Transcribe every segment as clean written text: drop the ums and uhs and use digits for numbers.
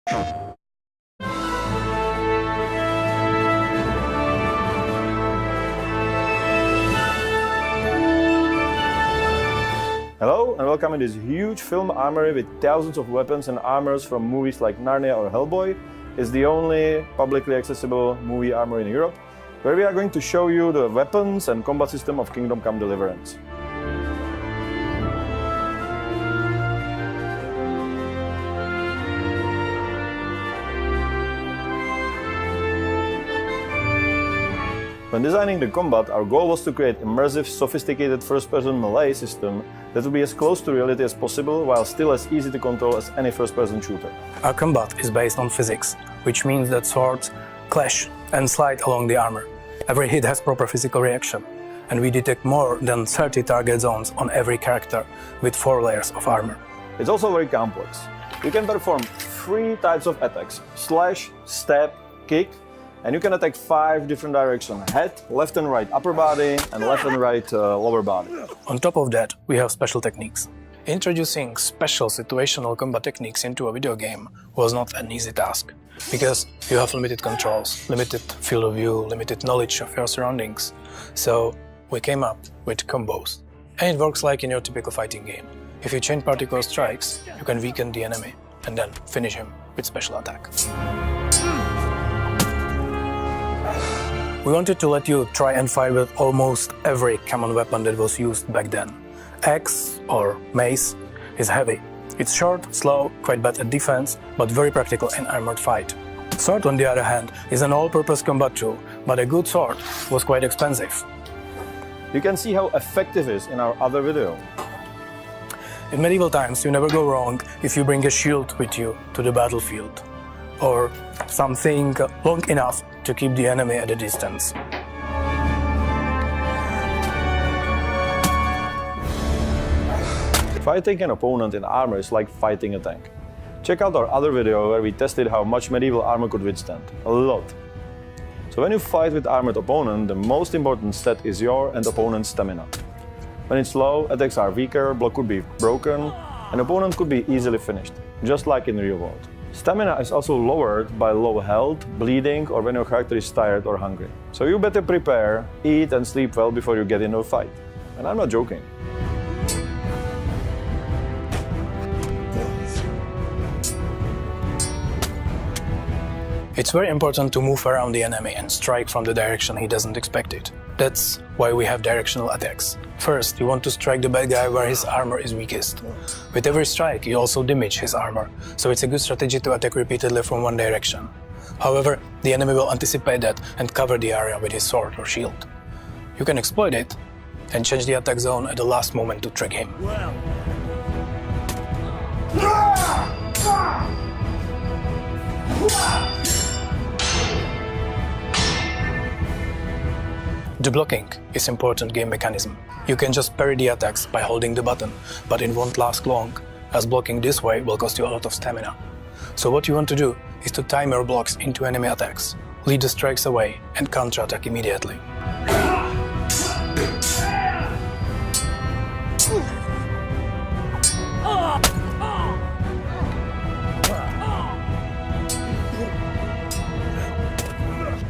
Hello and welcome in this huge film armory with thousands of weapons and armors from movies like Narnia or Hellboy. It's the only publicly accessible movie armory in Europe, where we are going to show you the weapons and combat system of Kingdom Come Deliverance. When designing the combat, our goal was to create immersive, sophisticated first-person melee system that would be as close to reality as possible while still as easy to control as any first-person shooter. Our combat is based on physics, which means that swords clash and slide along the armor. Every hit has proper physical reaction, and we detect more than 30 target zones on every character with 4 layers of armor. It's also very complex. You can perform 3 types of attacks: slash, stab, kick, and you can attack 5 different directions: head, left and right upper body, and left and right lower body. On top of that, we have special techniques. Introducing special situational combat techniques into a video game was not an easy task, because you have limited controls, limited field of view, limited knowledge of your surroundings. So we came up with combos. And it works like in your typical fighting game. If you chain particle strikes, you can weaken the enemy and then finish him with special attack. We wanted to let you try and fight with almost every common weapon that was used back then. Axe, or mace, is heavy. It's short, slow, quite bad at defense, but very practical in armored fight. Sword, on the other hand, is an all-purpose combat tool, but a good sword was quite expensive. You can see how effective it is in our other video. In medieval times, you never go wrong if you bring a shield with you to the battlefield, or something long enough to keep the enemy at a distance. Fighting an opponent in armor is like fighting a tank. Check out our other video where we tested how much medieval armor could withstand. A lot. So when you fight with armored opponent, the most important stat is your and opponent's stamina. When it's low, attacks are weaker, block could be broken, and opponent could be easily finished, just like in the real world. Stamina is also lowered by low health, bleeding, or when your character is tired or hungry. So you better prepare, eat and sleep well before you get into a fight. And I'm not joking. It's very important to move around the enemy and strike from the direction he doesn't expect it. That's why we have directional attacks. First, you want to strike the bad guy where his armor is weakest. With every strike, you also damage his armor, so it's a good strategy to attack repeatedly from one direction. However, the enemy will anticipate that and cover the area with his sword or shield. You can exploit it and change the attack zone at the last moment to trick him. The blocking is important game mechanism. You can just parry the attacks by holding the button, but it won't last long, as blocking this way will cost you a lot of stamina. So what you want to do is to time your blocks into enemy attacks, lead the strikes away and counter-attack immediately.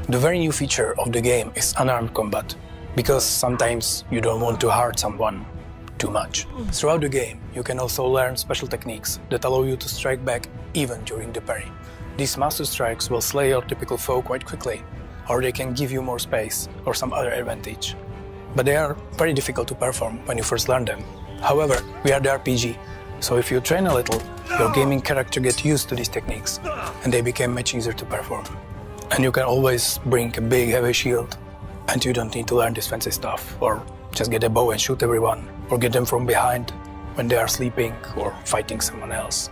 The very new feature of the game is unarmed combat, because sometimes you don't want to hurt someone too much. Throughout the game, you can also learn special techniques that allow you to strike back even during the parry. These master strikes will slay your typical foe quite quickly, or they can give you more space or some other advantage. But they are very difficult to perform when you first learn them. However, we are the RPG, so if you train a little, your gaming character gets used to these techniques, and they become much easier to perform. And you can always bring a big heavy shield, and you don't need to learn this fancy stuff, or just get a bow and shoot everyone, or get them from behind when they are sleeping or fighting someone else.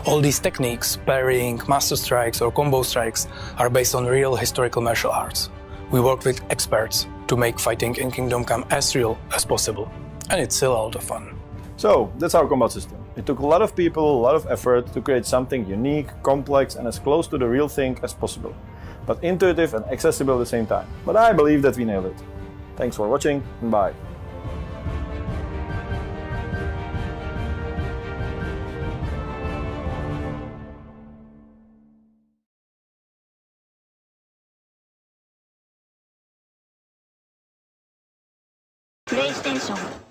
All these techniques, parrying, master strikes or combo strikes, are based on real historical martial arts. We work with experts to make fighting in Kingdom Come as real as possible. And it's still a lot of fun. So, that's our combat system. It took a lot of people, a lot of effort to create something unique, complex and as close to the real thing as possible. But intuitive and accessible at the same time. But I believe that we nailed it. Thanks for watching, and bye. PlayStation